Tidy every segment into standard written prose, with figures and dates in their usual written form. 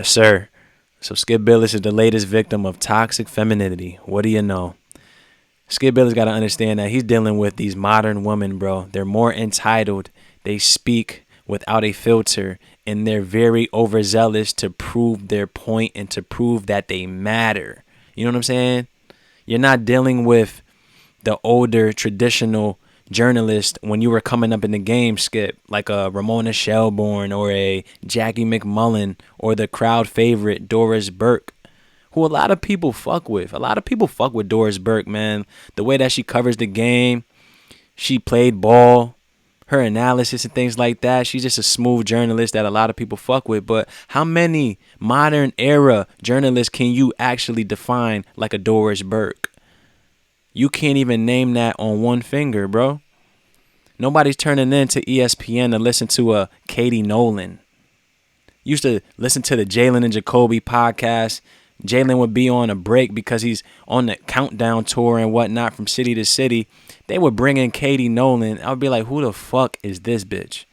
Yes, sir. So Skip Bayless is the latest victim of toxic femininity. What do you know? Skip Bayless got to understand that he's dealing with these modern women, bro. They're more entitled. They speak without a filter, and they're very overzealous to prove their point and to prove that they matter. You know what I'm saying? You're not dealing with the older traditional journalist when you were coming up in the game, Skip, like a Ramona Shelburne or a Jackie McMullen or the crowd favorite Doris Burke, who a lot of people fuck with. A lot of people fuck with Doris Burke, man. The way that she covers the game, she played ball, her analysis and things like that. She's just a smooth journalist that a lot of people fuck with. But how many modern era journalists can you actually define like a Doris Burke? You can't even name that on one finger, bro. Nobody's turning in to ESPN to listen to a Katie Nolan. Used to listen to the Jalen and Jacoby podcast. Jalen would be on a break because he's on the countdown tour and whatnot from city to city. They would bring in Katie Nolan. I would be like, who the fuck is this bitch?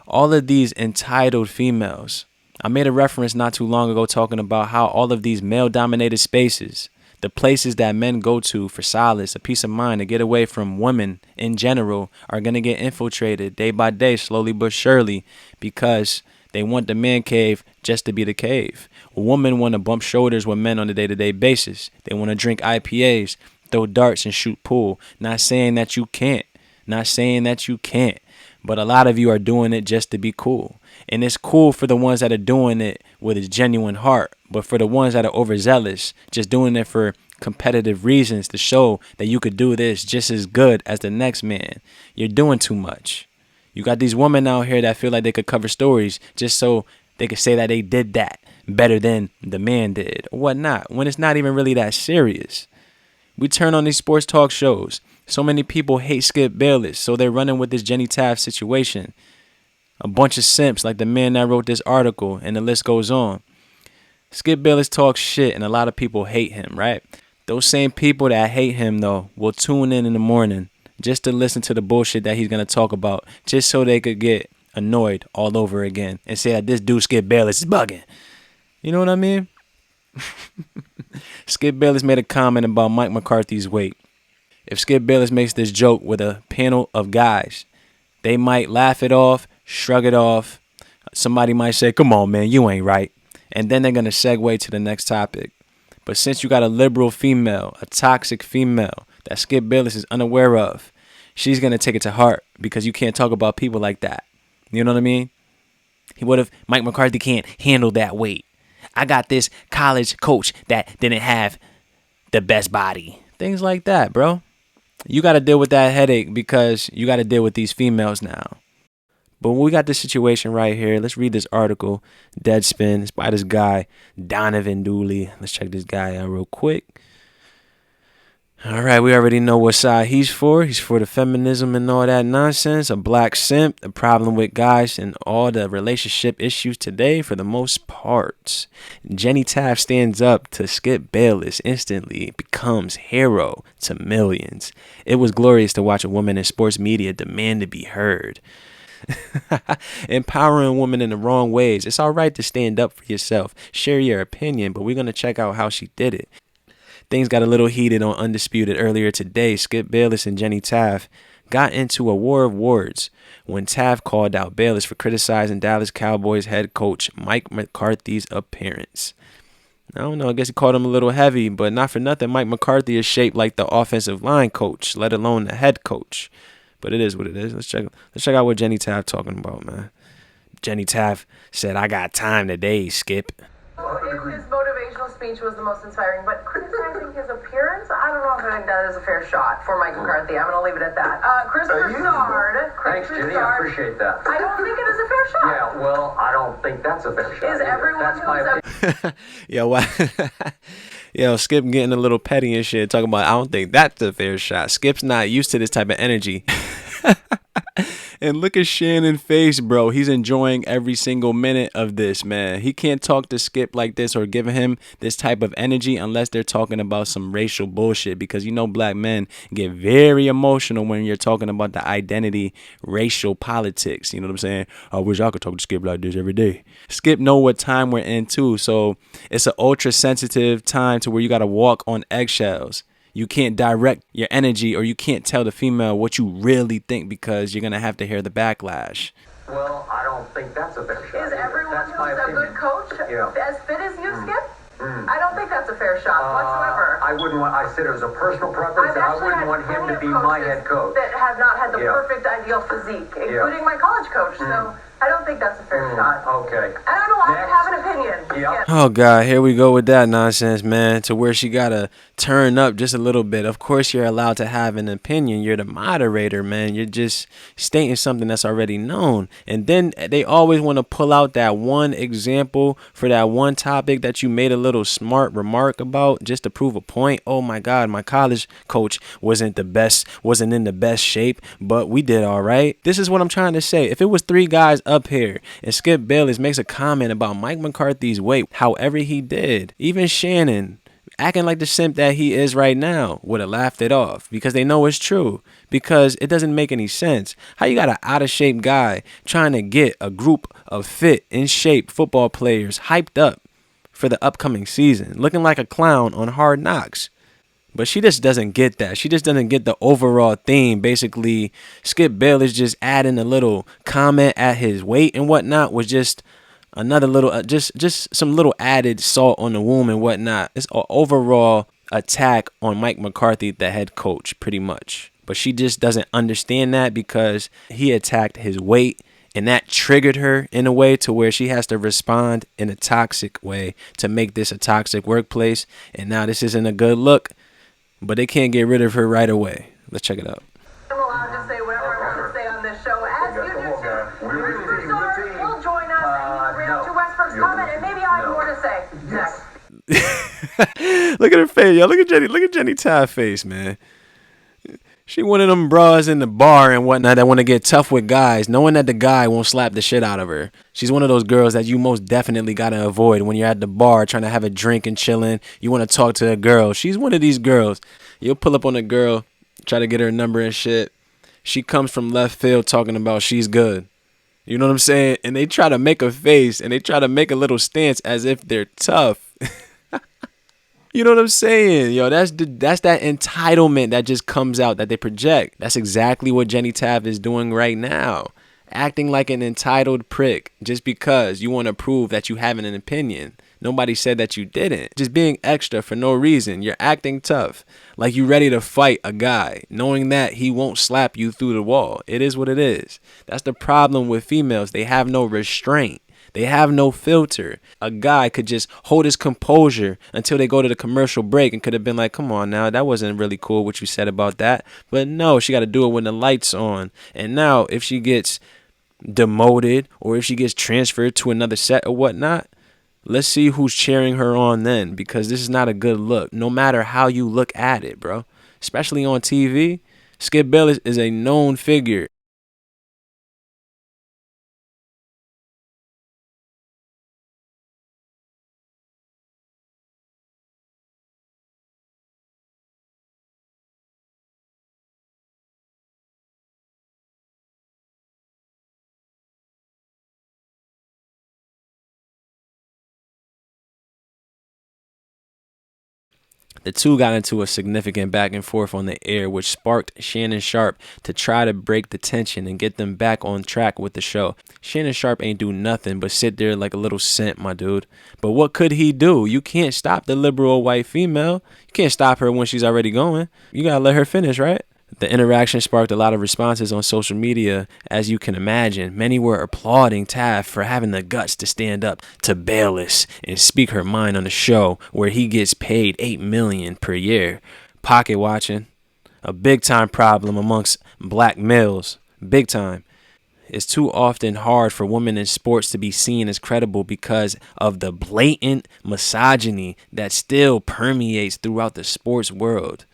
All of these entitled females. I made a reference not too long ago talking about how all of these male-dominated spaces, the places that men go to for solace, a peace of mind, to get away from women in general, are going to get infiltrated day by day, slowly but surely, because they want the man cave just to be the cave. Women want to bump shoulders with men on a day-to-day basis. They want to drink IPAs, throw darts, and shoot pool. Not saying that you can't. Not saying that you can't. But a lot of you are doing it just to be cool. And it's cool for the ones that are doing it with a genuine heart. But for the ones that are overzealous, just doing it for competitive reasons to show that you could do this just as good as the next man, you're doing too much. You got these women out here that feel like they could cover stories just so they could say that they did that better than the man did or whatnot, when it's not even really that serious. We turn on these sports talk shows. So many people hate Skip Bayless, so they're running with this Jenny Taft situation. A bunch of simps like the man that wrote this article, and the list goes on. Skip Bayless talks shit, and a lot of people hate him, right? Those same people that hate him, though, will tune in the morning just to listen to the bullshit that he's going to talk about, just so they could get annoyed all over again and say that this dude Skip Bayless is bugging. You know what I mean? Skip Bayless made a comment about Mike McCarthy's weight. If Skip Bayless makes this joke with a panel of guys, they might laugh it off, shrug it off. Somebody might say, come on, man, you ain't right. And then they're going to segue to the next topic. But since you got a liberal female, a toxic female that Skip Bayless is unaware of, she's going to take it to heart because you can't talk about people like that. You know what I mean? What if Mike McCarthy can't handle that weight? I got this college coach that didn't have the best body. Things like that, bro. You got to deal with that headache because you got to deal with these females now. But we got this situation right here. Let's read this article. Deadspin. It's by this guy, Donovan Dooley. Let's check this guy out real quick. All right, we already know what side he's for. He's for the feminism and all that nonsense. A black simp, the problem with guys and all the relationship issues today for the most part. Jenny Taft stands up to Skip Bayless, instantly becomes hero to millions. It was glorious to watch a woman in sports media demand to be heard. Empowering women in the wrong ways. It's all right to stand up for yourself, share your opinion, but we're going to check out how she did it. Things got a little heated on Undisputed earlier today. Skip Bayless and Jenny Taft got into a war of words when Taft called out Bayless for criticizing Dallas Cowboys head coach Mike McCarthy's appearance. I don't know, I guess he called him a little heavy, but not for nothing. Mike McCarthy is shaped like the offensive line coach, let alone the head coach. But it is what it is. Let's check out what Jenny Taft talking about, man. Jenny Taft said, "I got time today, Skip." Well, if his motivational speech was the most inspiring, but criticizing his appearance, I don't know if I think that is a fair shot for Mike McCarthy. I'm going to leave it at that. Christopher Sard. Thanks, Jenny. I appreciate that. I don't think it is a fair shot. Yeah, well, I don't think that's a fair shot. Is everyone Yo, Skip getting a little petty and shit, talking about, I don't think that's a fair shot. Skip's not used to this type of energy. And look at Shannon's face, bro. He's enjoying every single minute of this, man. He can't talk to Skip like this or give him this type of energy unless they're talking about some racial bullshit. Because you know black men get very emotional when you're talking about the identity, racial politics. You know what I'm saying? I wish I could talk to Skip like this every day. Skip know what time we're in too. So it's an ultra sensitive time to where you got to walk on eggshells. You can't direct your energy or you can't tell the female what you really think because you're going to have to hear the backlash. Well, I don't think that's a fair shot. Is everyone That's who's my a opinion. good coach Yeah. as fit as you, Skip? I don't think that's a fair shot whatsoever. I wouldn't want, I said it was a personal preference, I've and I actually wouldn't had want him plenty to of be my coaches head coach. that have not had the Yeah. perfect ideal physique, including my college coach. So I don't think that's a fair shot. Okay. And I'm allowed Next. to have an opinion. Yeah. Skip. Oh, God, here we go with that nonsense, man, to where she got to turn up just a little bit. Of course, you're allowed to have an opinion. You're the moderator, man. You're just stating something that's already known. And then they always want to pull out that one example for that one topic that you made a little smart remark about just to prove a point. Oh, my God, my college coach wasn't in the best shape, but we did all right. This is what I'm trying to say. If it was three guys up here and Skip Bayless makes a comment about Mike McCarthy's weight, however he did, even Shannon, acting like the simp that he is right now, would have laughed it off because they know it's true. Because it doesn't make any sense. How you got an out of shape guy trying to get a group of fit, in shape football players hyped up for the upcoming season, looking like a clown on Hard Knocks? But she just doesn't get that. She just doesn't get the overall theme. Basically, Skip Bayless just adding a little comment at his weight and whatnot was just another little, just some little added salt on the wound and whatnot. It's an overall attack on Mike McCarthy, the head coach, pretty much. But she just doesn't understand that because he attacked his weight. And that triggered her in a way to where she has to respond in a toxic way to make this a toxic workplace. And now this isn't a good look. But they can't get rid of her right away. Let's check it out. I'm allowed to say whatever I want to say on this show, as you do too. We're Your a team, superstar we're a team. will join us and react to Westbrook's comment, and maybe I have more to say. Yes. Look at her face, yo. Look at Jenny Taft face, man. She one of them bras in the bar and whatnot that want to get tough with guys, knowing that the guy won't slap the shit out of her. She's one of those girls that you most definitely got to avoid when you're at the bar trying to have a drink and chilling. You want to talk to a girl. She's one of these girls. You'll pull up on a girl, try to get her number and shit. She comes from left field talking about she's good. You know what I'm saying? And they try to make a face and they try to make a little stance as if they're tough. You know what I'm saying? Yo, that's that entitlement that just comes out that they project. That's exactly what Jenny Taft is doing right now. Acting like an entitled prick just because you want to prove that you have an opinion. Nobody said that you didn't. Just being extra for no reason. You're acting tough. Like you ready to fight a guy, knowing that he won't slap you through the wall. It is what it is. That's the problem with females. They have no restraint. They have no filter. A guy could just hold his composure until they go to the commercial break and could have been like, come on now, that wasn't really cool what you said about that. But no, she got to do it when the light's on. And now if she gets demoted or if she gets transferred to another set or whatnot, let's see who's cheering her on then, because this is not a good look, no matter how you look at it, bro. Especially on TV. Skip Bayless is a known figure. The two got into a significant back and forth on the air, which sparked Shannon Sharpe to try to break the tension and get them back on track with the show. Shannon Sharpe ain't do nothing but sit there like a little simp, my dude. But what could he do? You can't stop the liberal white female. You can't stop her when she's already going. You gotta let her finish, right? The interaction sparked a lot of responses on social media, as you can imagine. Many were applauding Taft for having the guts to stand up to Bayless and speak her mind on the show where he gets paid $8 million per year. Pocket watching, a big time problem amongst black males. Big time. It's too often hard for women in sports to be seen as credible because of the blatant misogyny that still permeates throughout the sports world.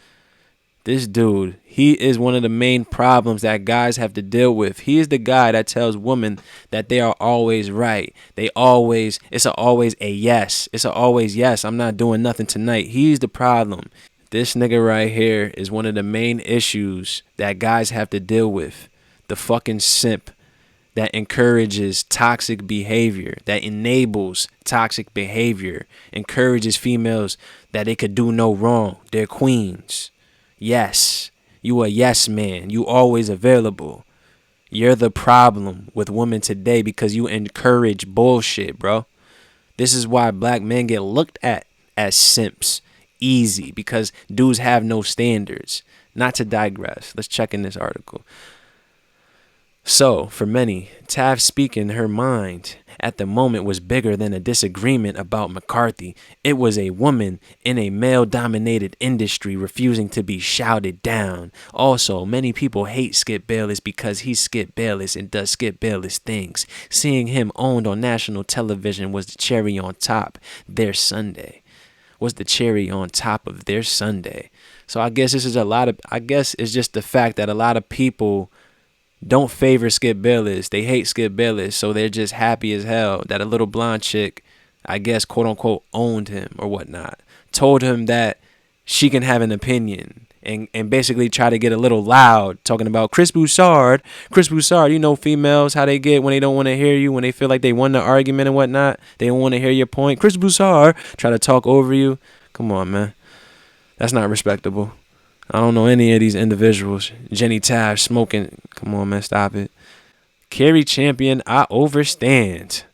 This dude, he is one of the main problems that guys have to deal with. He is the guy that tells women that they are always right. It's always a yes. It's a always yes. I'm not doing nothing tonight. He's the problem. This nigga right here is one of the main issues that guys have to deal with. The fucking simp that encourages toxic behavior, that enables toxic behavior, encourages females that they could do no wrong. They're queens. Yes, you a yes man. You always available. You're the problem with women today because you encourage bullshit, bro. This is why black men get looked at as simps easy, because dudes have no standards. Not to digress. Let's check in this article. So, for many, Taft speaking her mind at the moment was bigger than a disagreement about McCarthy. It was a woman in a male-dominated industry refusing to be shouted down. Also, many people hate Skip Bayless because he's Skip Bayless and does Skip Bayless things. Seeing him owned on national television was the cherry on top their Sunday. Was the cherry on top of their Sunday. So I guess it's just the fact that a lot of people don't favor Skip Bayless. They hate Skip Bayless, so they're just happy as hell that a little blonde chick, I guess, quote unquote, owned him or whatnot. Told him that she can have an opinion and basically try to get a little loud, talking about Chris Broussard. Chris Broussard, you know females, how they get when they don't want to hear you, when they feel like they won the argument and whatnot. They don't want to hear your point. Chris Broussard try to talk over you. Come on, man. That's not respectable. I don't know any of these individuals. Jenny Taft smoking. Come on, man. Stop it. Carrie Champion, I overstand.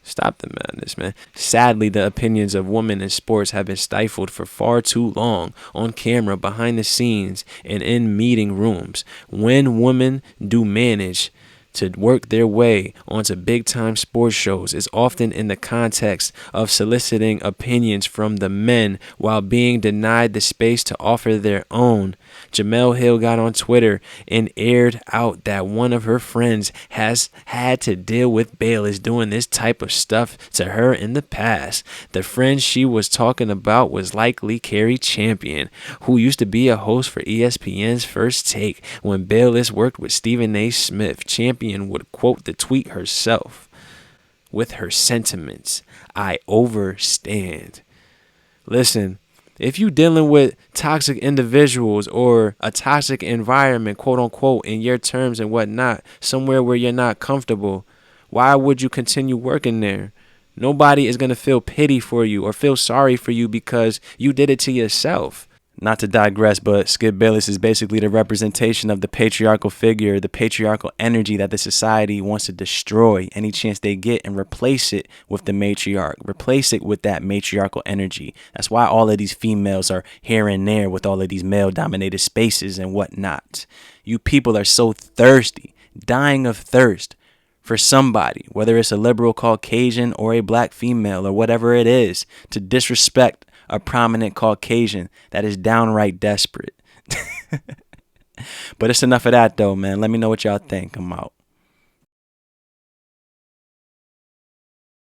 Stop the madness, man. Sadly, the opinions of women in sports have been stifled for far too long on camera, behind the scenes, and in meeting rooms. When women do manage to work their way onto big-time sports shows, is often in the context of soliciting opinions from the men while being denied the space to offer their own. Jemele Hill got on Twitter and aired out that one of her friends has had to deal with Bayless doing this type of stuff to her in the past. The friend she was talking about was likely Carrie Champion, who used to be a host for ESPN's First Take when Bayless worked with Stephen A. Smith. Champion would quote the tweet herself with her sentiments. I overstand. Listen, if you dealing with toxic individuals or a toxic environment, quote unquote, in your terms and whatnot, somewhere where you're not comfortable, why would you continue working there? Nobody is going to feel pity for you or feel sorry for you because you did it to yourself. Not to digress, but Skip Bayless is basically the representation of the patriarchal figure, the patriarchal energy that the society wants to destroy any chance they get and replace it with the matriarch, replace it with that matriarchal energy. That's why all of these females are here and there with all of these male-dominated spaces and whatnot. You people are so thirsty, dying of thirst for somebody, whether it's a liberal Caucasian or a black female or whatever it is, to disrespect a prominent Caucasian that is downright desperate. But it's enough of that though, man. Let me know what y'all think. I'm out.